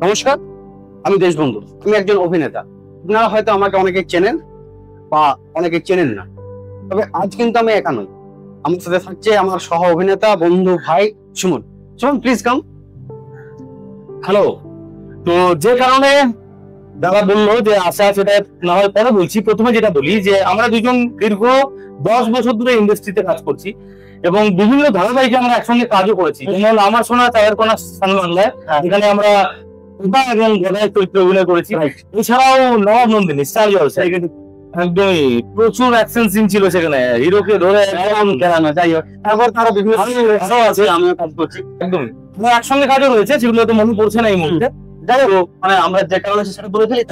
নমস্কার, আমি দেশবন্ধু। আমি একজন অভিনেতা। আপনারা হয়তো আমাকে অনেকে চেনেন বা অনেকে চেনেন না, তবে আজ কিন্তু আমি একা নই। আমার সাথে থাকছে আমার সহ অভিনেতা বন্ধু ভাই Suman. Suman, please come. Hello. তো যে কারণে দাদা বললো যে আশা, সেটা না হয় পরে বলছি। প্রথমে যেটা বলি যে আমরা দুজন দীর্ঘ 10 বছর ধরে ইন্ডাস্ট্রিতে কাজ করছি এবং বিভিন্ন ধারাবাহিকে আমরা একসঙ্গে কাজও করেছি। যেমন আমার শোনা চায়ের কোনা স্থান বাংলায়, এখানে আমরা উবা এবং গদায়ের চরিত্রে অভিনয় করেছি। এছাড়াও নবাব নন্দিনী, স্টার জলসা, একদমই প্রচুর অ্যাকশন সিন ছিল সেখানে, হিরোকে ধরে একদম খেলানো। যাই হোক, তারপর তারা বিভিন্ন আছে, আমিও কাজ করছি। একদম একসঙ্গে কাজও রয়েছে, সেগুলো তো মনে পড়ছে না এই মুহূর্তে। যাই হোক, মানে আমরা যে কারণে সেটা বলে ফেলি,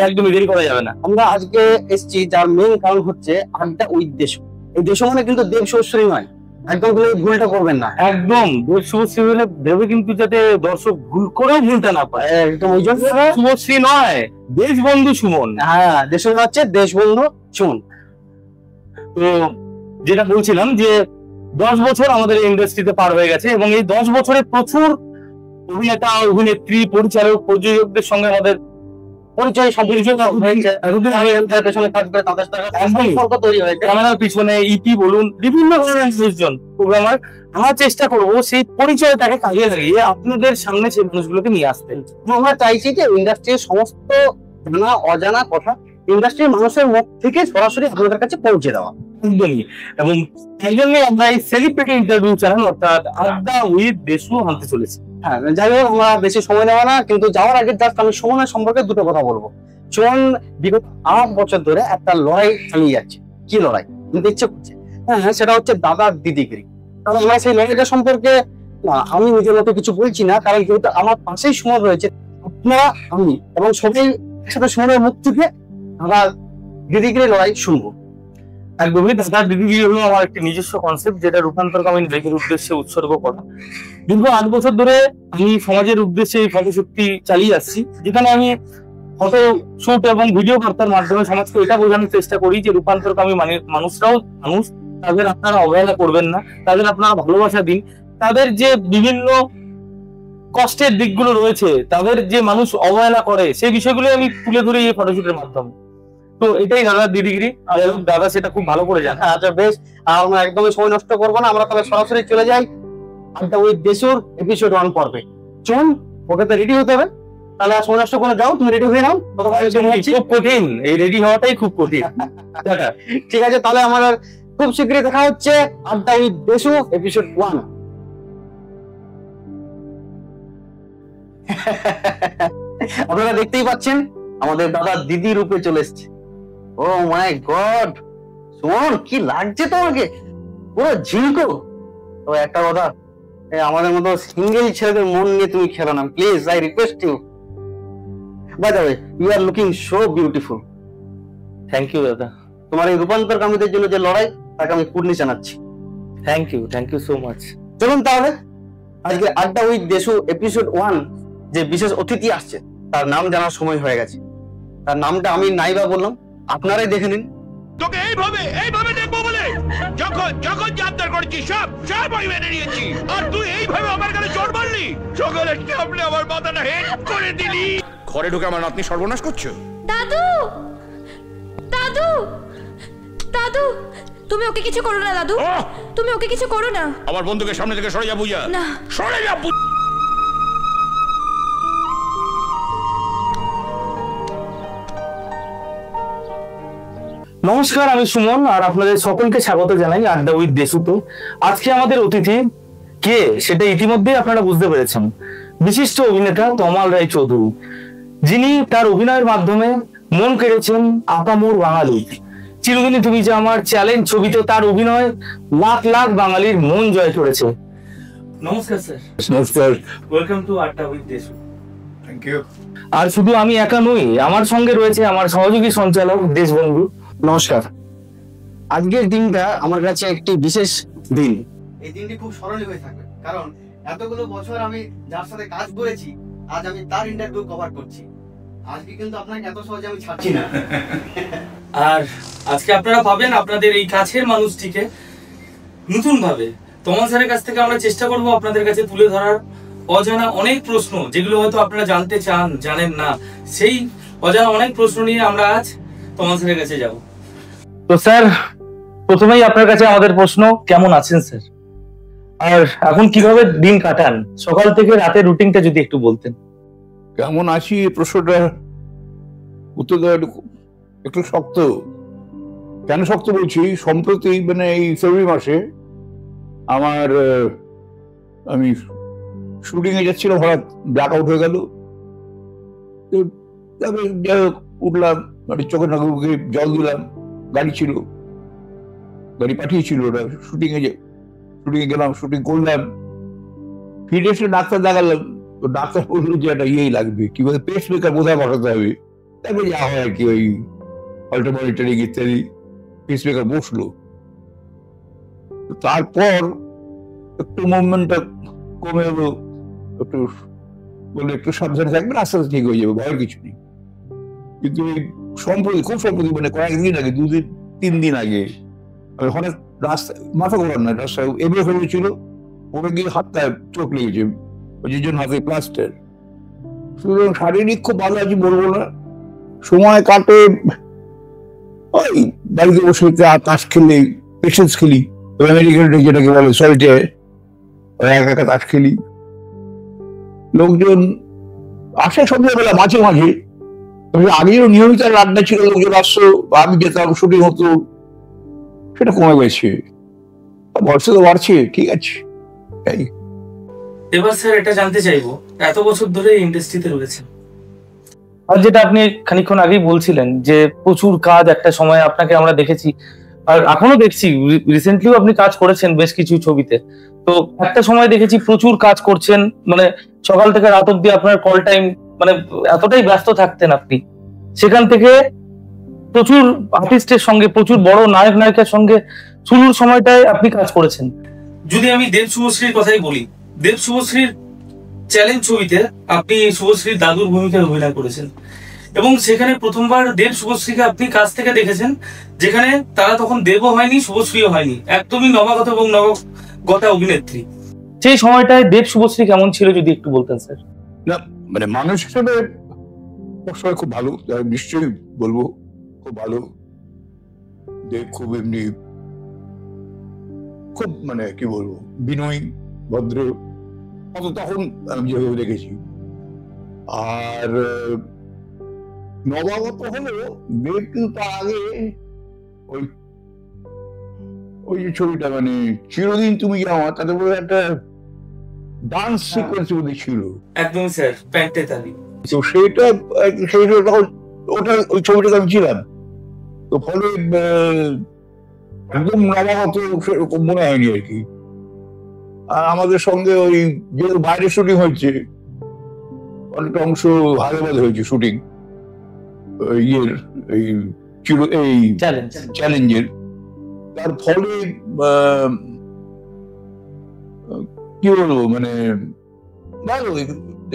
একদমই দেরি করা যাবে না। আমরা আজকে এসেছি যার মেইন কারণ হচ্ছে আড্ডা উইথ দেশ। এই দেশ মানে কিন্তু দেব শুভশ্রী নয়, একদম ভুলটা করবেন না। একদম দেব শুভশ্রী বলে ভেবে কিন্তু যাতে দর্শক ভুল করেও ভুলটা না পায়। একদম ওই জন্য শুভশ্রী নয়, দেশবন্ধু সুমন। হ্যাঁ, দেশ হচ্ছে দেশবন্ধু সুমন। তো যেটা বলছিলাম যে 10 বছর আমাদের ইন্ডাস্ট্রিতে পার হয়ে গেছে এবং এই 10 বছরে প্রচুর অভিনেতা, অভিনেত্রী, পরিচালক, প্রযোজকদের সঙ্গে আমাদের পরিচয় ক্যামেরার পিছনে ইপি বলুন, বিভিন্ন ধরনের মানুষজন প্রোগ্রামার। আমরা চেষ্টা করবো সেই পরিচয়টাকে কাজে লাগিয়ে আপনাদের সামনে সেই মানুষগুলোকে নিয়ে আসতে। আমরা চাইছি যে ইন্ডাস্ট্রির সমস্ত জানা অজানা কথা ইন্ডাস্ট্রির মানুষের মুখ থেকে সরাসরি আপনাদের কাছে পৌঁছে দেওয়া। একদমই। এবং এই জন্য আমরা এই সেলিব্রিটি ইন্টারভিউ চ্যানেল অর্থাৎ আড্ডা উইথ দেশু আনতে চলেছি। হ্যাঁ, যাই হোক, আমরা বেশি সময় নেওয়া না, কিন্তু যাওয়ার আগে জাস্ট আমি সুমনের সম্পর্কে দুটো কথা বলবো। সুমন বিগত 8 বছর ধরে একটা লড়াই চালিয়ে যাচ্ছে। কি লড়াই কিন্তু ইচ্ছে করছে? হ্যাঁ, সেটা হচ্ছে দাদার দিদিগিরি। কারণ আমরা সেই লড়াইটা সম্পর্কে আমি নিজের মতো কিছু বলছি না, কারণ যেহেতু আমার পাশেই সুমন রয়েছে, আপনারা, আমি এবং সবাই একসাথে সুমনের মুখ থেকে দাদার দিদিগিরি লড়াই শুনবো। একদমই। দাদার দিদিগিরি হলো আমার একটি নিজস্ব কনসেপ্ট, যেটা রূপান্তরকে আমি নারীদের উদ্দেশ্যে উৎসর্গ করা। দীর্ঘ 8 বছর ধরে আমি সমাজের উদ্দেশ্যে এই ফটোশুটটি চালিয়ে আসছি, যেখানে আমি ফটো শুট এবং ভিডিও বার্তার মাধ্যমে সমাজকে এটা বোঝানোর চেষ্টা করি যে রূপান্তরকামী মানুষরাও মানুষ, তাদের আপনারা অবহেলা করবেন না, তাদের আপনারা ভালোবাসা দিন। তাদের যে বিভিন্ন কষ্টের দিকগুলো রয়েছে, তাদের যে মানুষ অবহেলা করে, সেই বিষয়গুলো আমি তুলে ধরি এই ফটোশুটের মাধ্যমে। তো এটাই দাদার দিদিগিরি, আর দাদা সেটা খুব ভালো করে জানে। আচ্ছা, বেশ। আর আমরা একদমই সময় নষ্ট করবো না, আমরা তবে সরাসরি চলে যাই আড্ডা উইথ দেশুর এপিসোড 1 পর্বে। চলুন, ওকে তো রেডি হতে হবে। তাহলে আর সময় নষ্ট করে যাও, তুমি রেডি হয়ে নাও। খুব কঠিন, এই রেডি হওয়াটাই খুব কঠিন। ঠিক আছে, তাহলে আমাদের খুব শীঘ্রই দেখা হচ্ছে আড্ডা উইথ দেশু এপিসোড 1। আপনারা দেখতেই পাচ্ছেন আমাদের দাদা দিদি রূপে চলে এসছে। ও মাই গড, সুমন কি লাগছে তোমাকে, পুরো ঝিঙ্কো। তো একটা কথা, আমাদের মতো সিঙ্গেল ছেলেদের মন নিয়ে তুমি খেলো না, please, I request you. By the way, you are looking so beautiful. Thank you দাদা। তোমার এই রূপান্তরকামীদের জন্য যে লড়াই, তাকে আমি কুর্নিশ জানাচ্ছি। Thank you so much. চলুন তাহলে আজকে আড্ডা উইথ দেশু এপিসোড 1 যে বিশেষ অতিথি আসছে, তার নাম জানার সময় হয়ে গেছে। তার নামটা আমি নাইবা বললাম, আপনারাই দেখে নিন। তোকে এইভাবে দেখবো বলে যখন যাত্রা করছি সব আমি মেনে নিয়েছি, আর তুই এইভাবে আমার কাছে চোট মারলি, সকলের সামনে আমার মাথাটা হেড করে দিলি। ঘরে ঢুকে আমার নাতনি সর্বনাশ করছো। দাদু, দাদু, দাদু, তুমি ওকে কিছু করো না দাদু, তুমি ওকে কিছু করো না। আমার বন্ধুকে সামনে থেকে সরে যা বুঝা, না সরে যা। নমস্কার, আমি সুমন, আর আপনাদের সকলকে স্বাগত জানাই আড্ডা উইথ দেশুতে। আজকে আমাদের অতিথি কে সেটা ইতিমধ্যেই আপনারা বুঝতে পেরেছেন। বিশিষ্ট অভিনেতা তমাল রায়চৌধুরী, যিনি তার অভিনয়ের মাধ্যমে মন কেড়েছেন আপামোর বাঙালি। চিরদিনই তুমি যে আমার চ্যালেঞ্জ ছবিতে তার অভিনয় লাখ লাখ বাঙালির মন জয় করেছে। নমস্কার স্যার। নমস্কার। Welcome to Adda with Deshu. Thank you. আর শুধু আমি একা নই, আমার সঙ্গে রয়েছে আমার সহযোগী সঞ্চালক দেশবন্ধু। নমস্কার। আজকের দিনটা আমার কাছে একটি বিশেষ দিন। এই দিনটি খুব স্মরণীয় হয়ে থাকবে, কারণ এতগুলো বছর আমি যার সাথে কাজ করেছি, আজ আমি তার ইন্টারভিউ কভার করছি। আজকে কিন্তু আপনাকে এত সহজে আমি ছাড়ছি না। আর আজকে আপনারা পাবেন আপনাদের এই কাছের মানুষটিকে নতুন ভাবে। তমাল স্যারের কাছ থেকে আমরা চেষ্টা করব আপনাদের কাছে তুলে ধরার অজানা অনেক প্রশ্ন যেগুলো হয়তো আপনারা জানতে চান, জানেন না, সেই অজানা অনেক প্রশ্ন নিয়ে আমরা আজ তোমার স্যারের কাছে যাব। তো স্যার, প্রথমেই আপনার কাছে আমাদের প্রশ্ন, কেমন আছেন স্যার? আর এখন কিভাবে দিন কাটান? সকাল থেকে রাতের রুটিনটা যদি একটু বলতেন। কেমন আছি এই প্রশ্নটা উত্তর দেওয়া একটু শক্ত। কেন শক্ত বলছি, সম্প্রতি মানে এই ফেব্রুয়ারি মাসে আমি শুটিং এ যাচ্ছিলাম, হঠাৎ ব্ল্যাক আউট হয়ে গেল। যাই হোক উঠলাম, চোখের নাকে জল দিলাম, গাড়ি ছিল, গাড়ি পাঠিয়েছিল ওরা শুটিং এ গেলাম, শুটিং করলাম, ফিরে এসে ডাক্তার দেখালাম। তো ডাক্তার বললো যে একটা ইয়েই লাগবে, কি বলে পেস মেকার বোধহয় বসাতে হবে। তারপরে যা হয় আর কি, ওই অল্টার মনিটরিং ইত্যাদি, পেস মেকার বসলো। তারপর একটু মুভমেন্টটা কমে এলো, একটু বলে একটু সাবধানে থাকবেন, আস্তে আস্তে ঠিক হয়ে যাবে, ভয়ের কিছু নেই। কিন্তু এই খুব সম্প্রতি মানে কয়েকদিন আগে, 2-3 দিন আগে হঠাৎ রাস্তায়, মাথা ঘোরার না, রাস্তায় এমএফ হয়েছিল, ওরা গিয়ে হাতটায় চোখ লেগেছে, ওই জন্য হাতে প্লাস্টার। সুতরাং শারীরিক খুব ভালো আছি বলবো না, সময় কাটে ওই বাড়িতে বসে তাস খেলি, পেশেন্স খেলি, আমেরিকান যেটাকে বলে সল্টে, একা তাস খেলি। লোকজন আসে সন্ধ্যাবেলা মাঝে মাঝে, আগেও নিয়মিত রান্না ছিল, লোকজন আসতো, আমি যেতাম, শুটিং হতো, সেটা কমে গেছে। বয়স তো বাড়ছে, ঠিক আছে। এবার স্যার এটা জানতে চাইবো, এত বছর ধরে ইন্ডাস্ট্রিতে রয়েছেন, আর যেটা আপনি খানিকক্ষণ আগেই বলছিলেন যে প্রচুর কাজ একটা সময় আপনাকে আমরা দেখেছি, আর এখনো দেখছি, রিসেন্টলিও আপনি কাজ করেছেন বেশ কিছু ছবিতে। তো একটা সময় দেখেছি প্রচুর কাজ করছেন, মানে সকাল থেকে রাত অব্দি আপনার কল টাইম, মানে এতটাই ব্যস্ত থাকতেন আপনি। সেখান থেকে প্রচুর আর্টিস্টের সঙ্গে, প্রচুর বড় নায়ক নায়িকার সঙ্গে শুরুর সময়টায় আপনি কাজ করেছেন। যদি আমি দেব শুভশ্রীর কথাই বলি, দেব শুভশ্রীর চ্যালেঞ্জ ছবিতে আপনি শুভশ্রীর দাদুর ভূমিকায় অভিনয় করেছেন, এবং সেখানে প্রথমবার দেব শুভশ্রীকে আপনি কাছ থেকে দেখেছেন, যেখানে তারা তখন দেবও হয়নি, শুভশ্রীও হয়নি, একদমই নবাগত এবং নবগতা অভিনেত্রী। সেই সময়টায় দেব শুভশ্রী কেমন ছিল যদি একটু বলতেন স্যার। না মানে মানুষ হিসেবে সবসময় খুব ভালো, নিশ্চয়ই বলবো খুব ভালো। দেব খুব এমনি, খুব মানে কি বলবো, বিনয়ী, ভদ্র, তখন আমি যেভাবে দেখেছি। আর নবাগত হলো দেব, কিন্তু তার আগে ওই যে ছবিটা মানে চিরদিন তুমি যাওয়া, তাতে বলে একটা ডান্স সিকোয়েন্স মধ্যে ছিল। একদম স্যার, প্যান্টে তালি। তো সেইটা তখন ওটা ওই ছবিটাতে আমি ছিলাম, তো ফলে একদম নবাগত সেরকম মনে হয়নি আর কি। আর আমাদের সঙ্গে ওই যেহেতু বাইরে শুটিং হয়েছে, অনেকটা অংশ হায়দ্রাবাদে হয়েছে শুটিং, এই চ্যালেঞ্জের। তার ফলে কি বলবো, মানে ভালো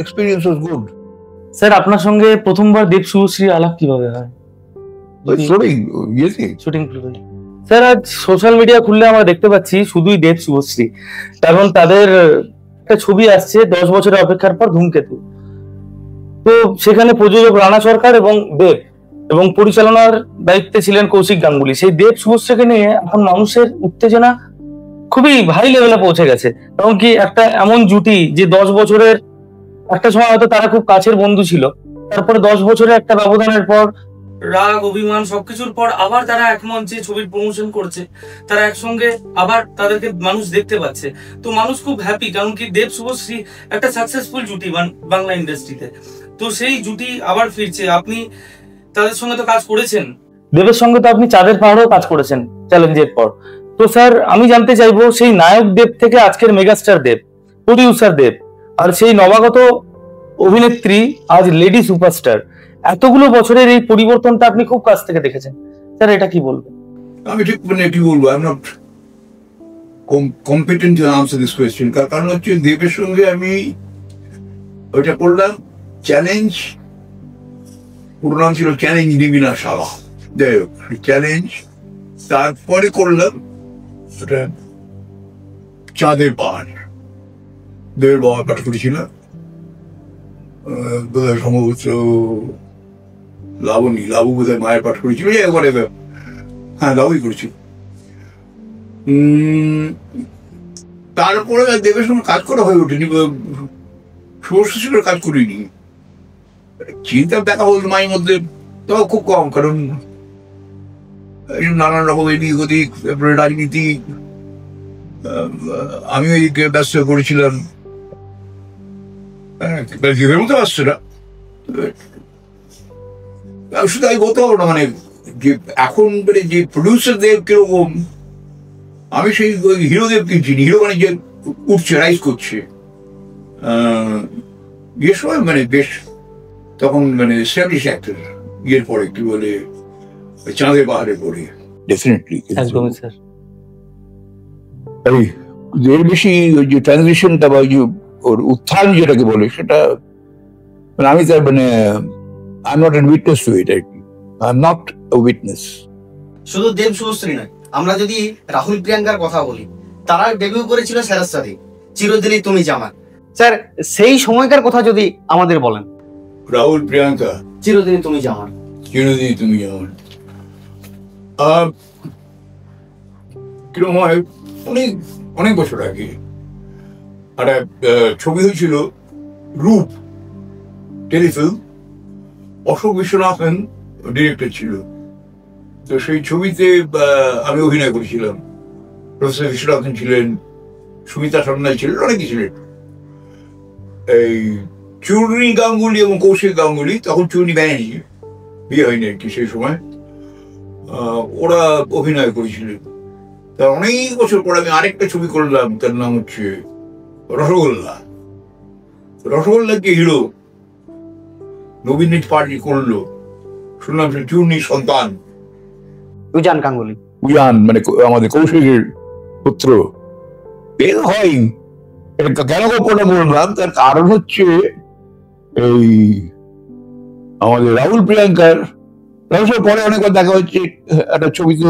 এক্সপিরিয়েন্স ওয়াজ গুড। স্যার আপনার সঙ্গে প্রথমবার দেব শুভশ্রীর আলাপ কিভাবে হয়? শুটিং স্যার, আজ সোশ্যাল মিডিয়া খুললে আমরা দেখতে পাচ্ছি শুধুই দেব শুভশ্রী, কারণ তাদের একটা ছবি আসছে 10 বছরের অপেক্ষার পর, ধূমকেতু। তো সেখানে প্রযোজক রানা সরকার এবং দেব, এবং পরিচালনার দায়িত্বে ছিলেন কৌশিক গাঙ্গুলি। সেই দেব শুভশ্রীকে নিয়ে এখন মানুষের উত্তেজনা খুবই হাই লেভেলে পৌঁছে গেছে। এবং কি একটা এমন জুটি যে 10 বছরের, একটা সময় হয়তো তারা খুব কাছের বন্ধু ছিল, তারপরে 10 বছরের একটা ব্যবধানের পর, রাগ অভিমান সবকিছুর পর আবার তারা এক মঞ্চে ছবির প্রমোশন করছে, তারা একসঙ্গে আবার তাদেরকে মানুষ দেখতে পাচ্ছে। তো মানুষ খুব হ্যাপি, কারণ কি দেব শুভশ্রী একটা সাকসেসফুল জুটি বাংলা ইন্ডাস্ট্রিতে। তো সেই জুটি আবার ফিরছে। আপনি তাদের সঙ্গে তো কাজ করেছেন, দেবের সঙ্গে তো আপনি চাঁদের পাহাড়েও কাজ করেছেন চ্যালেঞ্জের পর। তো স্যার আমি জানতে চাইবো, সেই নায়ক দেব থেকে আজকের মেগাস্টার দেব, প্রডিউসার দেব, আর সেই নবাগত অভিনেত্রী আজ লেডি সুপারস্টার, এতগুলো বছরের এই পরিবর্তনটা আপনি খুব কাছ থেকে দেখেছেন। স্যার এটা কি বলবেন? আমি ঠিক মানে কি বলবো, I am not competent to answer this question. কারণ হচ্ছে দেবের সঙ্গে আমি ওইটা করলাম চ্যালেঞ্জ, পুরো নাম ছিল চ্যালেঞ্জ নিবিনা শালা, যাই হোক চ্যালেঞ্জ। তারপরে করলাম ওটা চাঁদের পাহাড়, দেবের বাবা পাঠ করেছিল, বোধহয় সম্ভবত লাবু বোধহয় মায়ের পাঠ করেছিল, একবারে হ্যাঁ লাবুই করেছিল। তারপরে দেবের সঙ্গে কাজ করা হয়ে ওঠেনি, শুভশ্রীর কাজ করিনি। চিন্তা দেখা হল মায়ের মধ্যে, তাও খুব কম, কারণ নানান রকম এদিক ওদিক, তারপরে রাজনীতি, আমিও এদিকে ব্যস্ত হয়ে পড়েছিলাম। জীবের মতো আসছে না, শুধু আমি বলতে পারবো না, মানে যে এখন যে প্রডিউসারদের কিরকম, আমি সেই হিরোদেরকে চিনি, হিরো মানে যে উঠছে, রাইজ করছে এ সময়, মানে বেশ তখন মানে এস্টাবলিশ অ্যাক্টর, ইয়ের পরে কি বলে চাঁদের পাহাড়ে পড়ে ডেফিনেটলি একদমই স্যার। এই এর বেশি ওই যে ট্রানজিশনটা বা ওই যে ওর উত্থান যেটাকে বলে, সেটা মানে আমি তার মানে I am not an witness to it, আর কি I am not a witness. শুধু দেব শুভশ্রী নয়, আমরা যদি রাহুল প্রিয়াঙ্কার কথা বলি, তারা ডেবিউ করেছিল স্যারের সাথে চিরদিনই তুমি জামার। স্যার সেই সময়কার কথা যদি আমাদের বলেন। রাহুল প্রিয়াঙ্কা চিরদিনই তুমি জামার, চিরদিনই তুমি জামার কিরকম হয়, অনেক অনেক বছর আগে একটা ছবি হয়েছিল রূপ, টেলিফিল্ম, অশোক বিশ্বনাথন ডিরেক্টর ছিল। তো সেই ছবিতে আমি অভিনয় করেছিলাম, প্রফেসর বিশ্বনাথন ছিলেন, সুমিতা সন্ন্যাল ছিলেন, অনেকে ছিলেন। এই চূর্ণী গাঙ্গুলি এবং কৌশিক গাঙ্গুলি, তখন চূর্ণী ব্যানার্জি বিয়ে হয়নি আর কি সেই সময়, ওরা অভিনয় করেছিলেন। তার অনেক বছর পরে আমি আরেকটা ছবি করলাম, তার নাম হচ্ছে রসগোল্লা। রসগোল্লাকে হিরো নবীন পার্টি করলো, শুনলাম সে চূর্ণীর সন্তান উজান গাঙ্গুলি, উজান মানে আমাদের কৌশিকের পুত্র। বের হয় এটা কেন গল্পটা বললাম, তার কারণ হচ্ছে এই আমাদের রাহুল প্রিয়াঙ্কার পরে অনেকবার দেখা হচ্ছে, একটা ছবিতে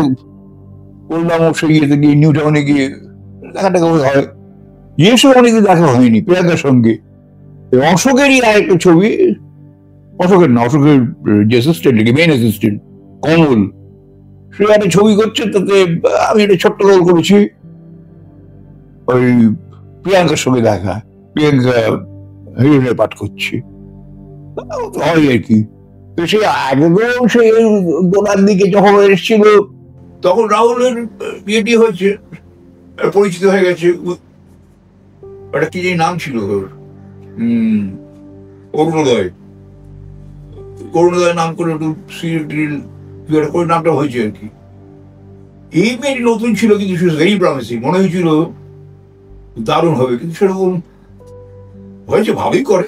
করলাম সেই ইয়েতে গিয়ে, নিউ টাউনে গিয়ে দেখা টাকা হয়, যেসব অনেকে দেখা হয়নি প্রিয়াঙ্কার সঙ্গে। অশোকেরই আরেকটা ছবি, অশোকের না, অশোকের যে অ্যাসিস্ট্যান্ট, মেইন অ্যাসিস্ট্যান্ট কমল, সে একটা ছবি করছে, তাতে আমি একটা ছোট্ট রোল করেছি, ওই প্রিয়াঙ্কার সঙ্গে দেখা, প্রিয়াঙ্কা হিরোইনের পাঠ করছে, হয় আর কি। তো সে একদম সেই গোড়ার দিকে যখন এসেছিল, তখন রাহুলের বিয়েটি হয়েছে, পরিচিত হয়ে গেছে। ওটা কি যে নাম ছিল ওর, অরুণোদয়, অরুণোদয় নাম করে একটু সিরিয়াল করে নামটা হয়েছে আর কি। এই মেয়েটি নতুন ছিল, কিন্তু ভেরি প্রমিসিং, মনে হয়েছিল দারুণ হবে, কিন্তু সেরকম হয়েছে, ভালোই করে।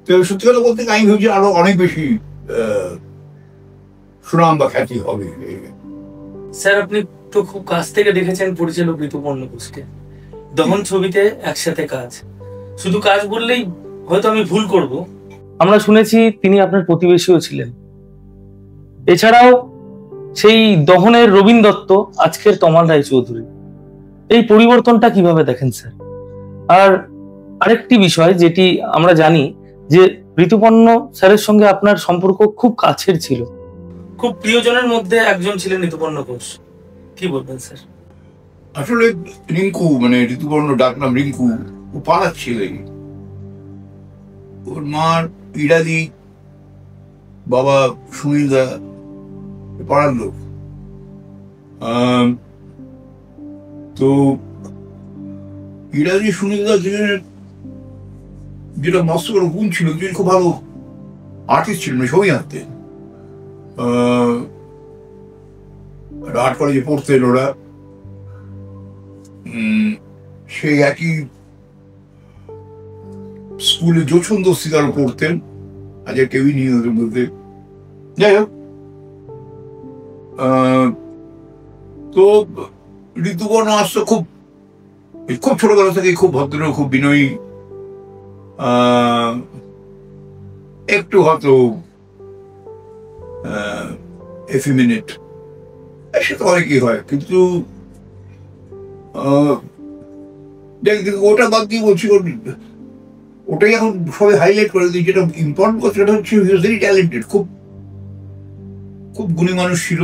তো সত্যি কথা বলতে আমি ভেবেছি আরো অনেক বেশি সুনাম বা খ্যাতি হবে। স্যার আপনি তো খুব কাছ থেকে দেখেছেন পরিচালক ঋতুপর্ণ ঘোষকে, দহন ছবিতে একসাথে কাজ, শুধু কাজ বললেই হয়তো আমি ভুল করব, আমরা শুনেছি তিনি আপনার প্রতিবেশীও ছিলেন। এছাড়াও সেই দহনের রবীন দত্ত আজকের তমাল রায়চৌধুরী, এই পরিবর্তনটা কিভাবে দেখেন স্যার? আর আরেকটি বিষয় যেটি আমরা জানি যে ঋতুপর্ণ স্যারের সঙ্গে আপনার সম্পর্ক খুব কাছের ছিল, খুব প্রিয়জনের মধ্যে একজন ছিলেন ঋতুপর্ণ ঘোষ, কি বলবেন স্যার? আসলে রিঙ্কু, মানে ঋতুপর্ণ ডাকনাম রিঙ্কু, ও পাড়ার ছেলে, ওর মার ইরাদি, বাবা সুনীলদা, পাড়ার লোক। তো ইরাদি সুনীলদা যেটা মস্ত বড় গুণ ছিল, যিনি খুব ভালো আর্টিস্ট ছিলেন, ছবি আঁকতেন, আর্ট কলেজে পড়তেন ওরা। সেই একই স্কুলে যোছন দস্তিদারও পড়তেন, আজকে কেউই নেই ওদের মধ্যে। যাই হোক, তো ঋতুপর্ণ আসতো খুব খুব ছোটবেলা থেকে, খুব ভদ্র, খুব বিনয়ী, একটু হয়তো এফিমিনেট, সে তো অনেকই হয়, কিন্তু দেখ ওটা বাদ দিয়ে বলছি, ওটাই এখন সবাই হাইলাইট করে দিই। যেটা ইম্পর্টেন্ট কথা সেটা হচ্ছে হি ওয়াজ ভেরি ট্যালেন্টেড, খুব খুব গুণী মানুষ ছিল।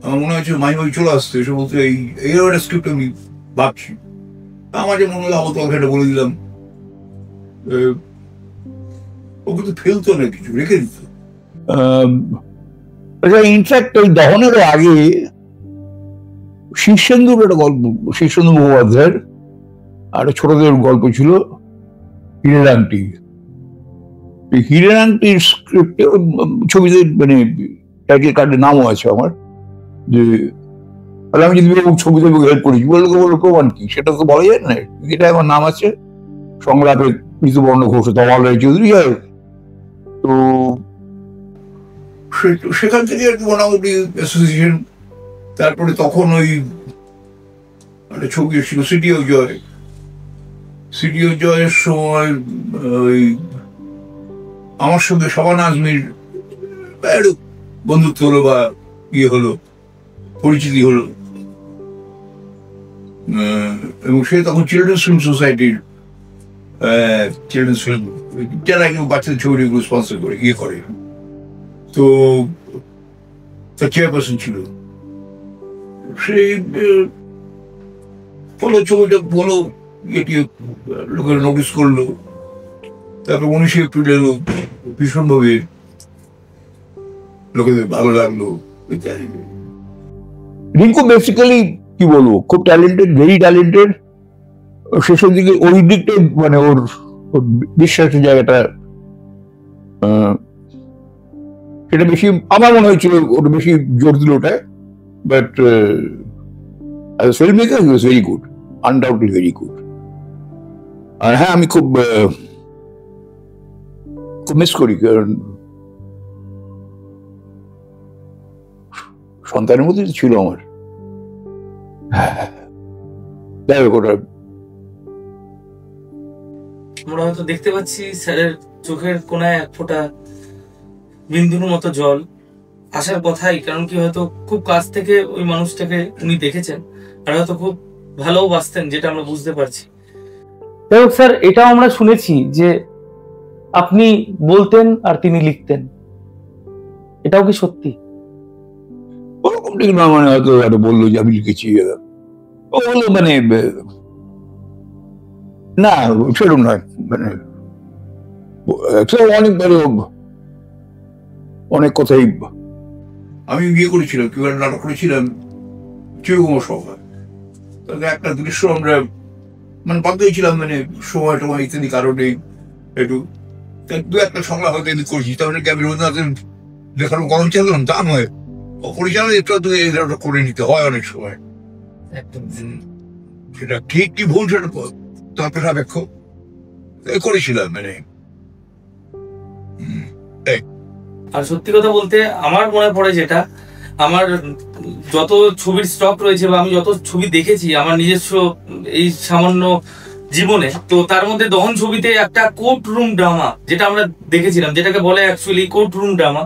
আমার মনে হচ্ছে মাঝে মাঝে চলে আসতো, এসে বলতে এই একটা স্ক্রিপ্ট আমি ভাবছি, আমার যে মনে হলো আমার তোমাকে একটা বলে দিলাম। ও কিন্তু ফেলতো না, কিছু রেখে দিত। ইনফ্যাক্ট ওই দহনেরও আগে শীর্ষেন্দুর একটা গল্প, শীর্ষেন্দু মুখোপাধ্যায়ের একটা ছোটদের গল্প ছিল হীরের আংটি। হীরের আংটির স্ক্রিপ্টে ছবিতে মানে টাইটেল কার্ডের নামও আছে আমার, যে আমি যদি ছবিতে হেল্প করেছি বললো প্রমাণ কি, সেটা তো বলা যায় না। এটা আমার নাম আছে, সংলাপে ঋতুবর্ণ ঘোষ, তমাল রায় চৌধুরী। তো সেখান থেকে আর কি মোটামুটি অ্যাসোসিয়েশন। তারপরে তখন ওই একটা ছবি এসেছিল city of joy. City of জয়ের সময় ওই আমার সঙ্গে শাবানা আজমির একটু বন্ধুত্ব হলো বা ইয়ে হলো, পরিচিতি হলো। এবং সে তখন চিলড্রেন্স ফিল্ম সোসাইটির চিলড্রেন্স ফিল্ম যারা একদম বাচ্চাদের ছবিগুলো স্পন্সর করে ইয়ে করে, তো তার চেয়ারপারসন ছিল। সেই হলো ছবিটা বলো, এটি লোকেরা নোটিস করলো। তারপর 19 এপ্রিল এলো, ভীষণভাবে লোকেদের ভালো লাগলো। রিঙ্কু বেসিক্যালি কি বলবো, খুব ট্যালেন্টেড, ভেরি ট্যালেন্টেড। শেষের দিকে ওই দিকটা মানে ওর বিশ্বাসের জায়গাটা সেটা বেশি আমার মনে হয়েছিল, ওটা বেশি জোর দিল ওটায়। But as a filmmaker he was very good, undoubtedly very good. আর হ্যাঁ, আমি খুব মিস করি, কারণ সন্তানের মধ্যে ছিল আমার। যাই হোক, ওটা আমরা হয়তো দেখতে পাচ্ছি স্যারের চোখের কোনায় এক ফোঁটা বিন্দুর মতো জল আসার কথাই, কারণ কি হয়তো খুব কাছ থেকে ওই মানুষটাকে উনি দেখেছেন আর হয়তো খুব ভালোবাসতেন, যেটা আমরা বুঝতে পারছি। যাই হোক স্যার, এটাও আমরা শুনেছি যে আপনি বলতেন আর তিনি লিখতেন, এটাও কি সত্যি? ওরকম ঠিক না, মানে হয়তো একটা বললো যে আমি লিখেছি, ও হলো মানে না সেরকম নয়। মানে অনেক অনেক কথাই আমি বিয়ে করেছিলাম, কেউ একটা নাটক করেছিলাম চিরকুমার সভা। তাহলে একটা দৃশ্য আমরা মানে বাধ্য হয়েছিলাম, মানে সময় টময় ইত্যাদি কারণে একটু দু একটা সংলাপ হয়তো এদিক করেছি। তাহলে ক্যাবি রবীন্দ্রনাথের লেখানো গরম চালাম তা নয়, পরিচালনা একটু করে নিতে হয় অনেক সময়। সেটা ঠিক কি ভুল সেটা তারপরে সাপেক্ষ করেছিলাম মানে। আর সত্যি কথা বলতে আমার মনে পড়ে, যেটা আমার যত ছবির স্টক রয়েছে বা আমি যত ছবি দেখেছি আমার নিজস্ব এই সামান্য জীবনে, তো তার মধ্যে দহন ছবিতে একটা কোর্ট রুম ড্রামা যেটা আমরা দেখেছিলাম, যেটাকে বলে অ্যাকচুয়ালি কোর্ট রুম ড্রামা,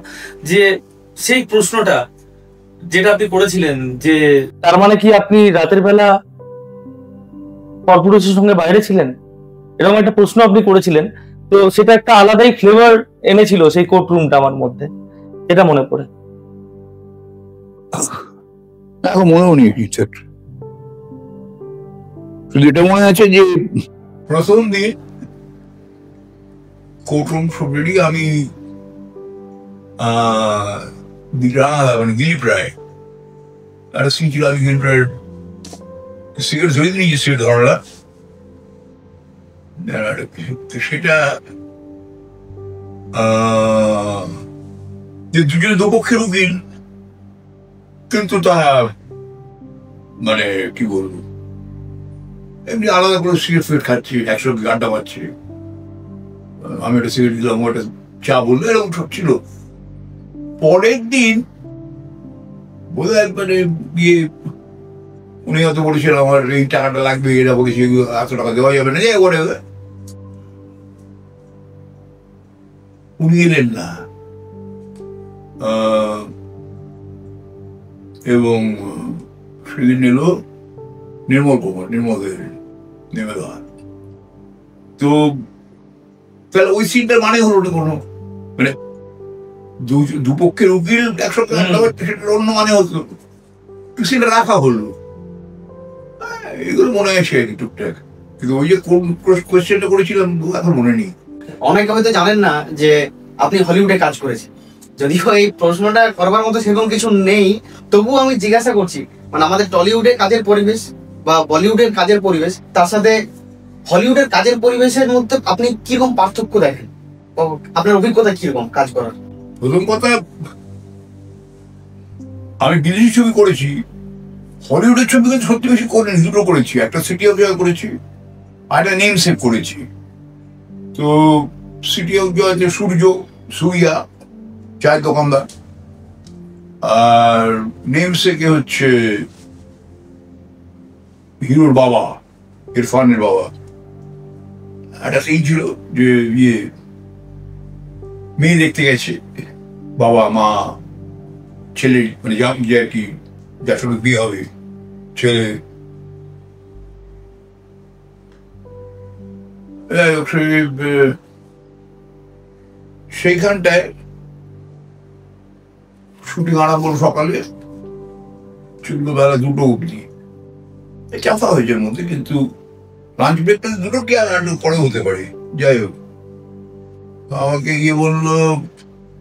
যে সেই প্রশ্নটা যেটা আপনি করেছিলেন যে তার মানে কি আপনি রাতের বেলা পরপুরুষের সঙ্গে বাইরে ছিলেন, এরকম একটা প্রশ্ন আপনি করেছিলেন। তো সেটা একটা আলাদাই ফ্লেভার এনেছিল সেই কোর্ট রুমটা আমার মধ্যে, এটা মনে পড়ে। এখন মনেও নেই এক্সাক্ট, শুধু এটা মনে আছে যে প্রথম দিন কোর্ট রুম শব্দটি আমি মানে দিলীপ রায় একটা সিন ছিল, আমি দিলীপ রায়ের সিগারেট ধরে নিয়ে সিগারেট ধরলা, সেটা যে দুজনে দুপক্ষের উকিল, কিন্তু তা মানে কি বলবো এমনি আলাদা করে সিগারেট ফিগারেট খাচ্ছি, একসঙ্গে আড্ডা মারছি, আমি একটা সিগারেট দিলাম, ও একটা চা বললো, এরকম সব ছিল। পরের দিন বোধহয় মানে গিয়ে উনি হয়তো বলেছিলেন আমার এই টাকাটা লাগবে, এটা বলেছি এত টাকা দেওয়া যাবে না, যাই করে উনি এলেন না। এবং সেদিন এলো নির্মল কুমার, নির্মলের নির্মল। তো তাহলে ওই সিনটার মানে হলো না কোনো, মানে দুপক্ষের উকিল একসঙ্গে সেটার অন্য মানে হতো, সিনটা রাখা হলো। এগুলো মনে আছে টুকটাক, কিন্তু ওই যে কোন কোয়েশ্চেনটা করেছিলাম এখন মনে নেই। অনেকে হয়তো জানেন না যে আপনি হলিউডে কাজ করেছেন, যদিও এই প্রশ্নটা করবার মতো সেরকম কিছু নেই, তবুও আমি জিজ্ঞাসা করছি। মানে আমাদের টলিউডের কাজের পরিবেশ বা বলিউডের কাজের পরিবেশ, তার সাথে হলিউডের কাজের পরিবেশের মধ্যে আপনি কিরকম পার্থক্য দেখেন? আপনার অভিজ্ঞতা কিরকম কাজ করার? প্রথম কথা, আমি বিদেশি ছবি করেছি, হলিউডের ছবি কিন্তু সত্যি বেশি করিনি, দুটো করেছি। একটা সিটি অফ জয় করেছি, আর একটা নেম সেভ করেছি। তো সিটি অফ জয়তে সুরিয়া চায়ের দোকানদার, আর নেম সেকে হচ্ছে হিরোর বাবা, ইরফানের বাবা। একটা সেই ছিল যে মেয়ে দেখতে গেছে, বাবা মা ছেলে, মানে যে আর কি যার সঙ্গে বিয়ে হবে ছেলে, সেইখানটায় শুটিং আরম্ভ সকালে, ছিল বেলা 2টো অব্দি। চাপা হয়েছে এর মধ্যে, কিন্তু লাঞ্চ ব্রেকটা 2টো কি আর পরে হতে পারে। যাই হোক, আমাকে গিয়ে বললো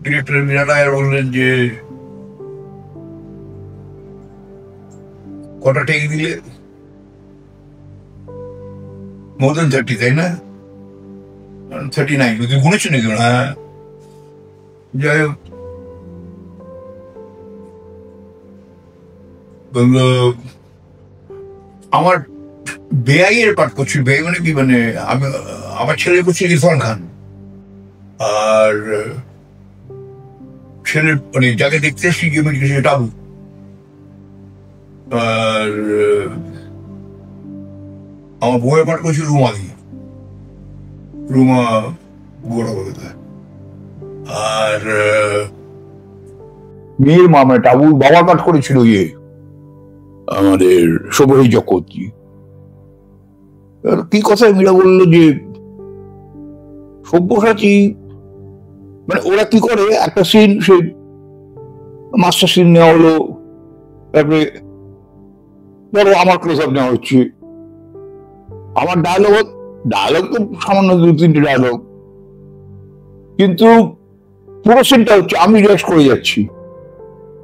ডিরেক্টর মীরা নায়ার, বললেন যে কটা টেক দিলে? মোর দেন 30, তাই না? 39, তুই গুনেছ নাকি? হ্যাঁ। যাই হোক, বললো আমার বেআই এর পাঠ করছি। বেআই মানে কি, মানে আমি আমার ছেলে করছি ইরফান খান, আর ছেলের মানে যাকে দেখতে এসছি গিয়ে টাবু, আর আমার বউয়ের পাঠ করছি রুমা গোড়া বলতে, আর মেয়ের মা মানে টাবুর বাবার পাঠ করেছিল আমাদের সবরী চক্রবর্তী। কি কথায় মীরা বললো যে সব্যসাচী, মানে ওরা কি করে, একটা সিন, সে মাস্টার সিন নেওয়া হলো, তারপরে বড় আমার ক্লোজ আপ নেওয়া হচ্ছে, আমার ডায়লগ তো সামান্য 2-3টে ডায়লগ, কিন্তু পুরো সিনটা হচ্ছে আমি রিয়াক্ট করে যাচ্ছি।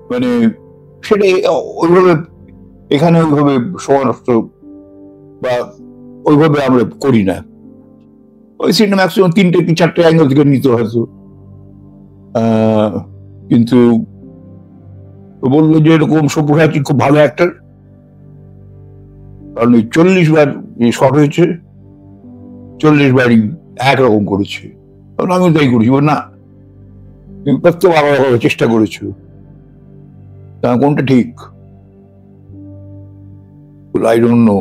মানে সেটা ওইভাবে এখানে ওইভাবে সময় নষ্ট বা ওইভাবে আমরা করি না। ওই সিনটা ম্যাক্সিমাম 3টে কি 4টে অ্যাঙ্গেল থেকে নিতে হয়তো, কিন্তু বললো যে এরকম সব্যসাচী খুব ভালো অ্যাক্টর, কারণ 40 বার শট হয়েছে, 40 বারই একরকম করেছে। কারণ আমি তাই করেছি, না প্রত্যেক আলাদা চেষ্টা করেছো, কোনটা ঠিক আই ডোন্ট নো।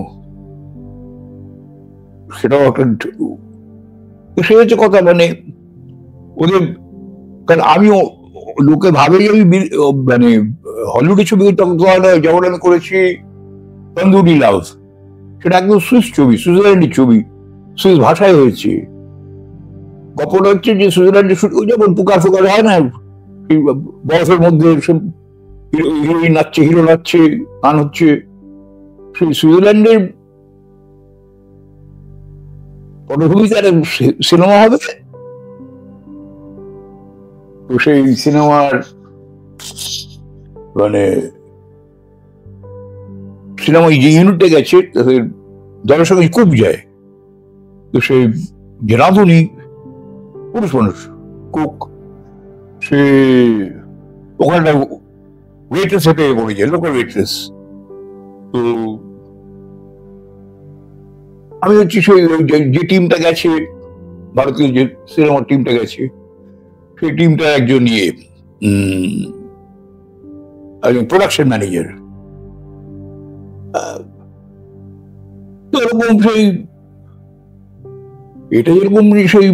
সেটাও একটা সে হচ্ছে কথা, মানে ওদের, কারণ আমিও লোকে ভাবে যে আমি মানে হলিউডের ছবি যেমন আমি করেছি তন্দুরি লাভ, সেটা একদম সুইস ছবি, সুইজারল্যান্ডের ছবি, সুইস ভাষায় হয়েছে। গল্পটা হচ্ছে যে সুইজারল্যান্ডের যেমন পুকার ফুকার হয় না, বরফের মধ্যে হিরোইন নাচছে, হিরো নাচছে, গান হচ্ছে, সেই সুইজারল্যান্ডের পটভূমিতে সিনেমা হবে। তো সেই সিনেমার মানে সিনেমা যে ইউনিটে গেছে তাদের দলের সঙ্গে খুব যায়। তো সেই যে রাঁধুনি পুরুষ মানুষ কুক, সে ওখানটা ওয়েট্রেস হেঁটে পড়ে যায়, লোকাল ওয়েট্রেস। তো আমি হচ্ছি সেই যে টিমটা গেছে, ভারতীয় যে সিনেমার টিমটা গেছে, সেই টিমটা একজন প্রোডাকশন ম্যানেজার। এরকম সেই এটা যেরকম সেই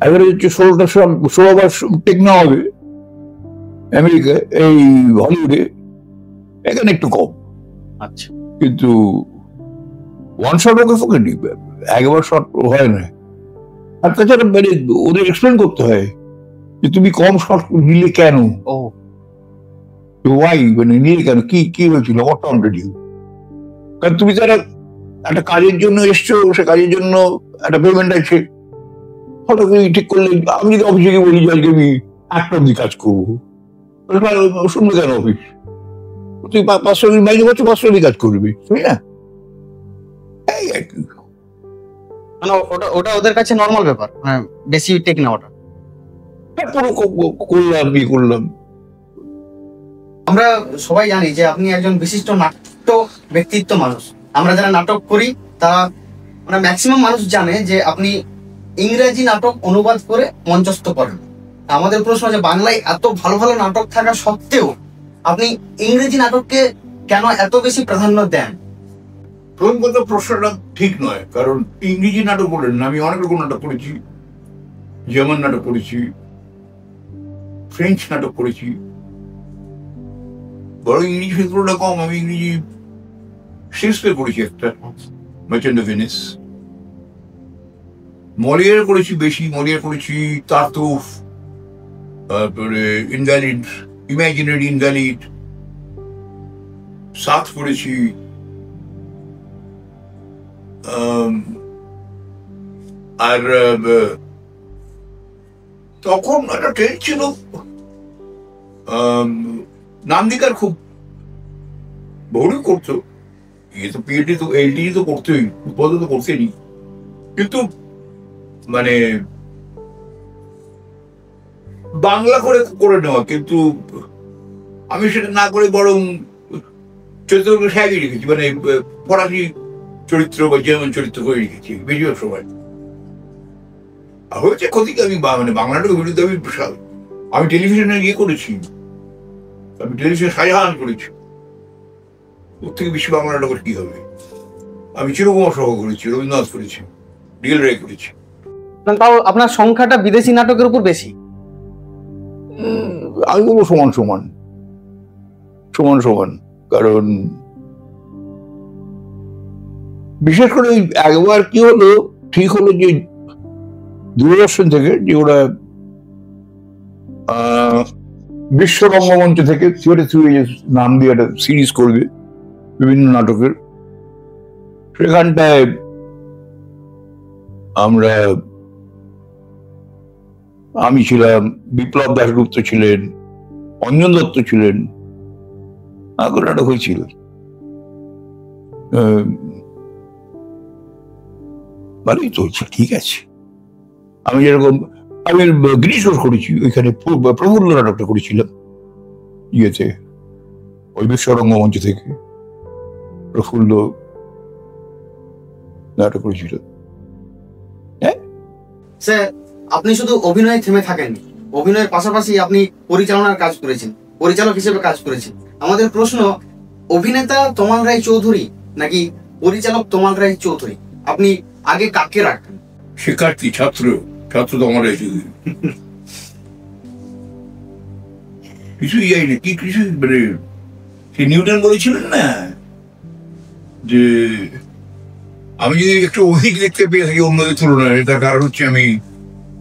এবারে হচ্ছে 16 বার টেক নেওয়া হবে আমেরিকায়, এই হলিউডে, এখানে একটু কম। আচ্ছা। কিন্তু ওয়ান শট ওকে ফোকেনি, একবার শট হয় না। আর তাছাড়া মানে ওদের এক্সপ্লেন করতে হয় যে তুমি কম শট নিলে কেন, ও ওয়াই, মানে নিলে কেন, কি কি হয়েছিল, হোয়াট ওয়ান্টেড ইউ। কারণ তুমি তারা একটা কাজের জন্য এসছো, সে কাজের জন্য একটা পেমেন্ট আছে, হঠাৎ করে ঠিক করলে, আমি যদি অফিসে গিয়ে বলি যে আজকে আমি 1টা অব্দি কাজ করবো, শুনবে কেন অফিস? তুই 500 দিন বাইরে বছর 500 দিন কাজ করবি, তাই না? এই আর কি। মানে ওটা ওটা ওদের কাছে নর্মাল ব্যাপার, মানে বেশি টেক না ওটা। তারপরে করলাম, ইয়ে করলাম। আমরা সবাই জানি যে আপনি একজন বিশিষ্ট নাট্য ব্যক্তিত্ব মানুষ। আমরা যারা নাটক করি তারা, মানে ম্যাক্সিমাম মানুষ জানে যে আপনি ইংরেজি নাটক অনুবাদ করে মঞ্চস্থ করেন। আমাদের প্রশ্ন যে বাংলায় এত ভালো ভালো নাটক থাকা সত্ত্বেও আপনি ইংরেজি নাটককে কেন এত বেশি প্রাধান্য দেন? প্রথম কথা, প্রশ্নটা ঠিক নয়। কারণ ইংরেজি নাটক বলেন না, আমি অনেক রকম নাটক করেছি, জার্মান নাটক করেছি, ফ্রেঞ্চ নাটক করেছি, বড় ইংরেজি ক্ষেত্রটা কম। আমি ইংরেজি শেক্সপিয়ার করেছি একটা, মার্চেন্ট অফ ভেনিস। মলিয়ার করেছি বেশি, মলিয়ার করেছি, তারতুফ, তারপরে ইনভ্যালিড, ইমাজিনারি ইনভ্যালিড, সাত করেছি। আর তখন একটা ট্রেন্ড ছিল, নান্দিকার খুব বহুই করতো, ইয়ে তো পিএইচডি তো এলডি তো করতেই, পদ তো করতেনি, কিন্তু মানে বাংলা করে করে নেওয়া। কিন্তু আমি সেটা না করে বরং চরিত্র সাজিয়ে রেখেছি, মানে ফরাসি চরিত্র বা জার্মান চরিত্র করে রেখেছি বেশিরভাগ সময়। হয়েছে ক্ষতি, আমি মানে বাংলাটাকে বিরুদ্ধে আমি টেলিভিশনে গিয়ে করেছি, আমি টেলিভিশনে শাহজাহান করেছি, ওর থেকে বেশি বাংলা নাটকের কি হবে। আমি চিরকুমার সহ করেছি, রবীন্দ্রনাথ করেছি, ডিএল রায় করেছি। তাও আপনার সংখ্যাটা বিদেশি নাটকের উপর বেশি। আমি বলবো সমান সমান সমান সমান। কারণ বিশেষ করে একবার কি হলো, ঠিক হলো যে দূরদর্শন থেকে যে ওরা বিশ্ব রঙ্গমঞ্চ থেকে থিওরি নাম দিয়ে একটা সিরিজ করবে বিভিন্ন নাটকের, সেখানটায় আমি ছিলাম, বিপ্লব দাশগুপ্ত ছিলেন, অঞ্জন দত্ত ছিলেন, নাটক হয়েছিল। ভালোই তো হচ্ছে, ঠিক আছে। আমি যেরকম আমি গ্রীষ্ম করেছি, ওইখানে প্রফুল্ল নাটকটা করেছিলাম ইয়েতে, ওই বিশ্ব রঙ্গমঞ্চ থেকে প্রফুল্ল নাটক করেছিল। স্যার, আপনি শুধু অভিনয়ে থেমে থাকেননি, অভিনয়ের পাশাপাশি আপনি পরিচালনার কাজ করেছেন, পরিচালক হিসেবে কাজ করেছেন। আমাদের প্রশ্ন, অভিনেতা তমাল রায় চৌধুরী নাকি পরিচালক তমাল রায় চৌধুরী, আপনি আগে কাকে রাখেন? শিক্ষার্থী, ছাত্র তো আমার কিছুই যাই না, কি কিছু মানে সে নিউটন বলেছিলেন না যে আমি যদি একটু অধিক দেখতে পেয়ে থাকি অন্যদের তুলনায়, তার কারণ হচ্ছে আমি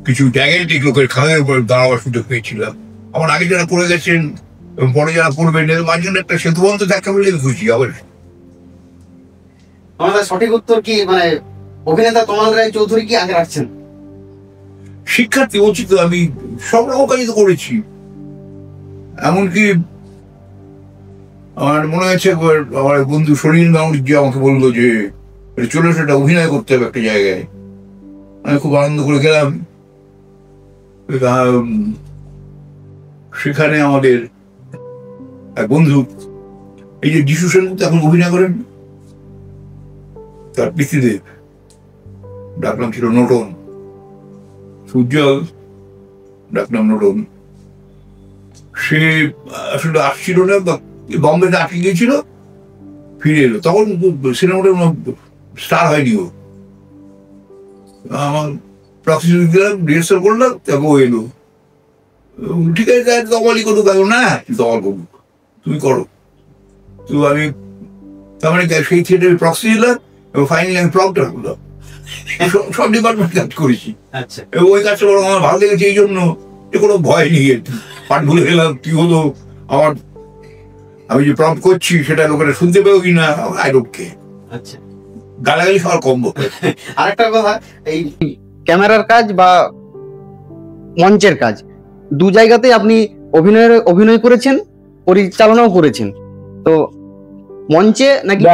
কিছু ট্যাগেন্টিক লোকের খাদের উপর দাঁড়াবার সুযোগ পেয়েছিলাম। আমার আগে যারা পড়ে গেছেন এবং পরে যারা পড়বেন, মাঝখানে একটা সেতুবন্ধ দেখা পেলে খুশি আবার। আমাদের সঠিক উত্তর কি, মানে অভিনেতা তমাল রায় চৌধুরী কি আগে রাখছেন? শিক্ষার্থী উচিত, আমি সব রকম কাজই তো করেছি। এমনকি আমার মনে আছে আমার বন্ধু শরীর যে আমাকে বললো যে চলে সেটা অভিনয় করতে হবে একটা জায়গায়। আমি খুব আনন্দ করে গেলাম। সেখানে আমাদের এক বন্ধু, এই যে যিশু সেনগুপ্ত এখন অভিনয় করেন, তার পিতৃদেব, ডাকনাম ছিল নোটন, সূর্যল ডাকনাম নোটন। সে আসলে আসছিল না, বা বম্বেতে আটকে গিয়েছিল, ফিরে এলো। তখন সিনেমাটা স্টার হয়নি ও। আমার প্রক্সি দিলাম, রিহার্সাল করলাম, তারপর ও এলো। ঠিক আছে, দমালি করবো, না দমাল করবো, তুমি করো। তো আমি তার মানে সেই থিয়েটারের প্রক্সি দিলাম এবং ফাইনালি আমি প্রক্টর হলাম। সব ডিপার্টমেন্ট কাজ করেছি আচ্ছা এবং ওই কাজটা বরং আমার ভালো লেগেছে এই জন্য যে কোনো ভয় নেই, পাঠ ভুলে গেলাম কি হলো, আমার আমি যে প্রম্পট করছি সেটা লোকেরা শুনতে পেও কিনা আই ডোন্ট কেয়ার। আচ্ছা গালাগালি সবার কম বলে। আরেকটা কথা, এই ক্যামেরার কাজ বা মঞ্চের কাজ দু জায়গাতেই আপনি অভিনয় করেছেন, পরিচালনাও করেছেন, তো মঞ্চে নাকি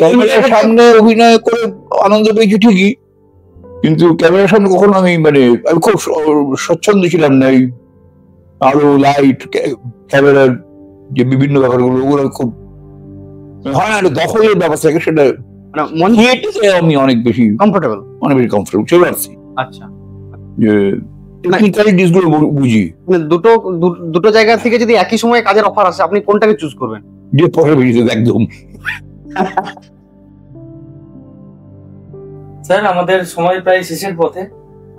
ক্যামেরার সামনে অভিনয় করে আনন্দ পেয়েছি ঠিকই, কিন্তু ক্যামেরার সামনে কখনো আমি খুব স্বচ্ছন্দ ছিলাম না। এই আলো লাইট ক্যামেরার যে বিভিন্ন ব্যাপারগুলো ওগুলো খুব হয় না, দখলের ব্যাপার থাকে, সেটা আমি অনেক বেশি কমফোর্টেবল চলে আসছি। আচ্ছা যে টেকনিক্যাল ডিসগুলো বুঝি, মানে দুটো জায়গা থেকে যদি একই সময়ে কাজের অফার আসে আপনি কোনটাকে চুজ করবেন? যে পরে বেরিয়ে একদম। স্যার আমাদের সময় প্রায় শেষের পথে,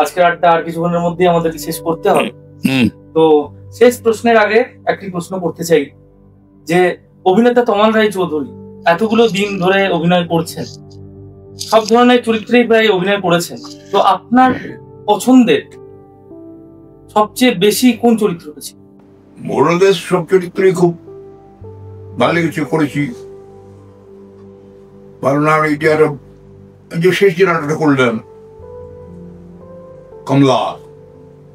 আজকের আড্ডা আর কিছুক্ষণের মধ্যেই আমাদেরকে শেষ করতে হবে। তো শেষ প্রশ্নের আগে একটি প্রশ্ন করতে চাই যে অভিনেতা তমাল রায়চৌধুরী এতগুলো দিন ধরে অভিনয় করছেন, সব ধরনের চরিত্রেই প্রায় অভিনয় করেছেন, তো আপনার পছন্দের সবচেয়ে বেশি কোন চরিত্রটা ছিল? মোরাললেস সব চরিত্রই খুব ভালো লেগেছে, করেছি ভালো না। এই যে শেষ যে নাটকটা করলাম কমলা,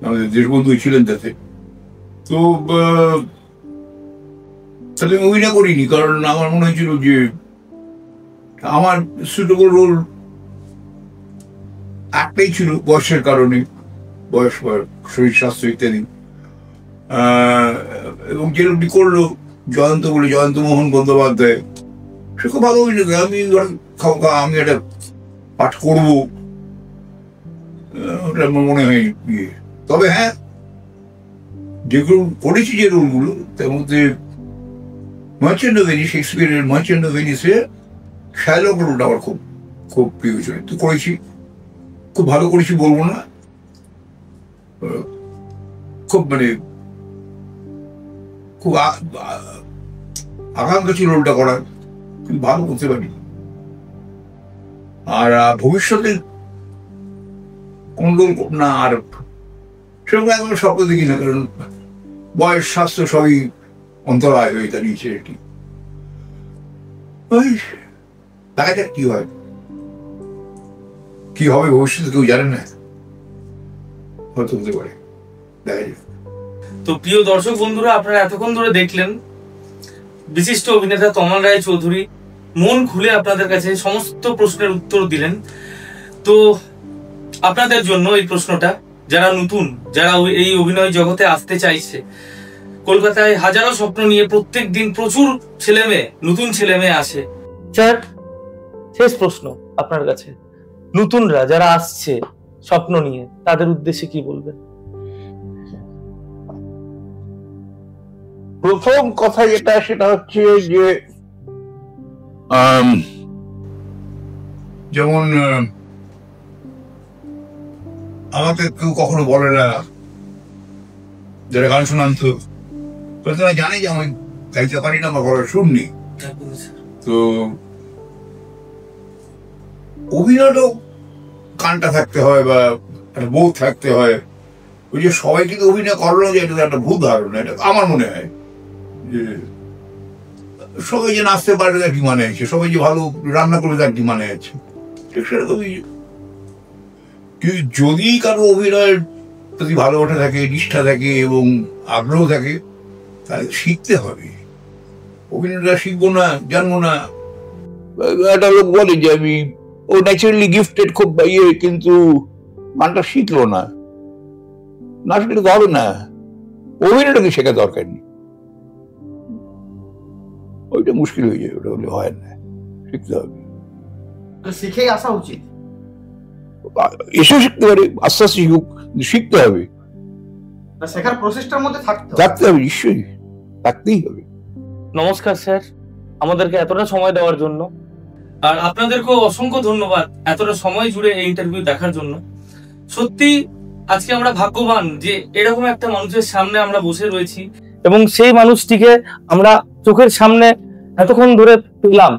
আমাদের দেশবন্ধু ছিলেন তাতে, তো তাহলে আমি অভিনয় করিনি, কারণ আমার মনে হয়েছিল যে আমার সুটেবল রোল একটাই ছিল, বয়সের কারণে, বয়স বা শরীর স্বাস্থ্য ইত্যাদি। এবং যেরকমটি করলো জয়ন্ত মোহন বন্দ্যোপাধ্যায়, সে খুব ভালো অভিনয়। আমি একটা পাঠ করবো ওটা আমার মনে হয় ইয়ে। তবে হ্যাঁ, যেগুলো করেছি যে রোলগুলো, তার মধ্যে মার্চেন্ট অফ ভেনিস, শেক্সপিয়ারের মার্চেন্ট অফ ভেনিসে শার্লক রোলটা আমার খুব খুব প্রিয় চরিত্র করেছি, খুব ভালো করেছি বলবো না, খুব খুব আকাঙ্ক্ষা ছিল রোলটা করার, কিন্তু ভালো করতে পারি। আর ভবিষ্যতে কোন রোল না, আর সেরকম এখন স্বপ্ন দেখি না, কারণ বয়স স্বাস্থ্য সবই অন্তরায় হয়ে দাঁড়িয়েছে। এটি দেখা যাক কি হয়, কি হবে ভবিষ্যতে কেউ জানে না, হয়তো হতে পারে, দেখা যাক। তো প্রিয় দর্শক বন্ধুরা, আপনারা এতক্ষণ ধরে দেখলেন বিশিষ্ট অভিনেতা তমাল রায়চৌধুরী মন খুলে আপনাদের কাছে সমস্ত প্রশ্নের উত্তর দিলেন। তো আপনাদের জন্য এই প্রশ্নটা, যারা নতুন, যারা এই অভিনয় জগতে আসতে চাইছে, কলকাতায় হাজারো স্বপ্ন নিয়ে প্রত্যেক দিন প্রচুর নতুন ছেলে মেয়ে আসে। স্যার শেষ প্রশ্ন আপনার কাছে, নতুনরা যারা আসছে স্বপ্ন নিয়ে, তাদের উদ্দেশ্যে কি বলবেন? প্রথম কথা যেটা, সেটা হচ্ছে যে যেমন আমাকে কেউ কখনো বলে না, যারা গান শোনান, তো তারা জানে যে আমি গাইতে পারি না, আমার গলার সুর নেই। তো অভিনয়টাও গানটা থাকতে হয় বা একটা বোধ থাকতে হয়। ওই যে সবাই কিন্তু অভিনয় করলো যে এটা একটা ভুল ধারণা, এটা আমার মনে হয় যে সবাই যে নাচতে পারে তার কি মানে আছে, সবাই যে ভালো রান্না করবে তার কি মানে আছে, ঠিক সেরকমই। কিন্তু যদি কারো অভিনয়ের প্রতি ভালোবাসা থাকে, নিষ্ঠা থাকে এবং আগ্রহ থাকে, তাহলে শিখতে হবে। অভিনয়টা শিখবো না, জানবো না। একটা লোক বলে যে ও ন্যাচারালি গিফটেড খুব ইয়ে, কিন্তু গানটা শিখলো না, না শিখলে তো হবে না। অভিনয়টাকে শেখা দরকার নেই, ওইটা মুশকিল হয়ে যায়, ওটা হলে হয় না, শিখতে হবে। শিখেই আসা উচিত, এসেও শিখতে পারে, আস্তে আস্তে শিখতে হবে, শেখার প্রসেসটার মধ্যে থাকতে হবে, নিশ্চয়ই থাকতেই হবে। নমস্কার স্যার, আমাদেরকে এতটা সময় দেওয়ার জন্য, আর আপনাদেরকেও অসংখ্য ধন্যবাদ এতটা সময় জুড়ে এই ইন্টারভিউ দেখার জন্য। সত্যি আজকে আমরা ভাগ্যবান যে এরকম একটা মানুষের সামনে আমরা বসে রয়েছি এবং সেই মানুষটিকে আমরা চোখের সামনে এতক্ষণ ধরে পেলাম।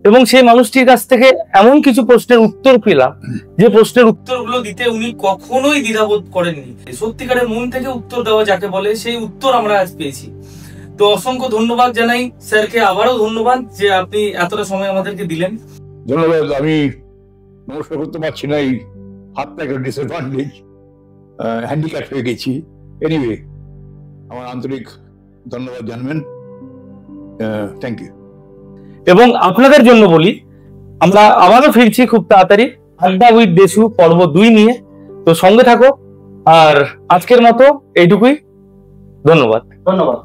এবং সেই মানুষটির কাছ থেকে এমন কিছু প্রশ্নের উত্তর পেলাম যে প্রশ্নের উত্তরগুলো দিতে উনি কখনোই দ্বিধাবোধ করেননি। সত্যিকারের মন থেকে উত্তর দেওয়া যাকে বলে, সেই উত্তর আমরা আজ পেয়েছি। তো অসংখ্য ধন্যবাদ জানাই স্যারকে, আবারও ধন্যবাদ যে আপনি এতটা সময় আমাদেরকে দিলেন। ধন্যবাদ। আমি নমস্কার করতে পারছি না, এই হাতটা একটা ডিসঅ্যাডভান্টেজ, হ্যান্ডিক্যাপ হয়ে গেছি। এনিওয়ে, আমার আন্তরিক ধন্যবাদ জানবেন। Thank you. এবং আপনাদের জন্য বলি, আমরা আবারও ফিরছি খুব তাড়াতাড়ি আড্ডা উইথ দেশু পর্ব 2 নিয়ে। তো সঙ্গে থাকো। আর আজকের মতো এইটুকুই। ধন্যবাদ। ধন্যবাদ।